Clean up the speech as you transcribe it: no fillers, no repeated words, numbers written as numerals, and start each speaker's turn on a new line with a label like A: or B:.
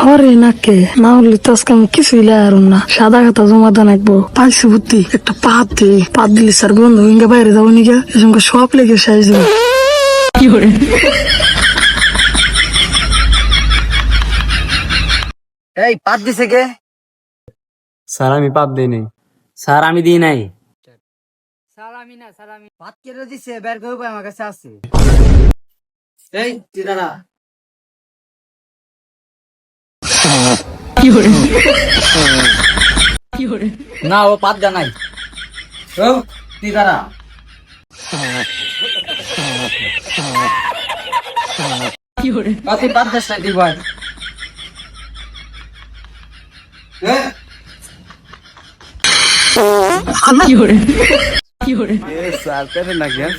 A: হরে নাকে না হলে তো আজকে আমি কিছুই লাগারুম না। সাদা খাতা জমা দেন একবো পাইছি বুদ্ধি, একটা পাত দিলে স্যার বন্ধ হইঙ্গে বাইরে যাবো নিগা এসঙ্গে সব লেগে সাইজ দেবো।
B: এই পাত দিছে কে?
C: স্যার আমি পাপ দিই নাই। স্যার আমি দিই নাই।
B: পাত কেটে দিছে, বের করবো আমার কাছে আছে। এই তুই দাঁড়া। না ও পাত দা নাই। ও তুই দাঁড়া। তুই পাত দাস নাই, তুই বল।
C: স্যার পেটে না জ্ঞান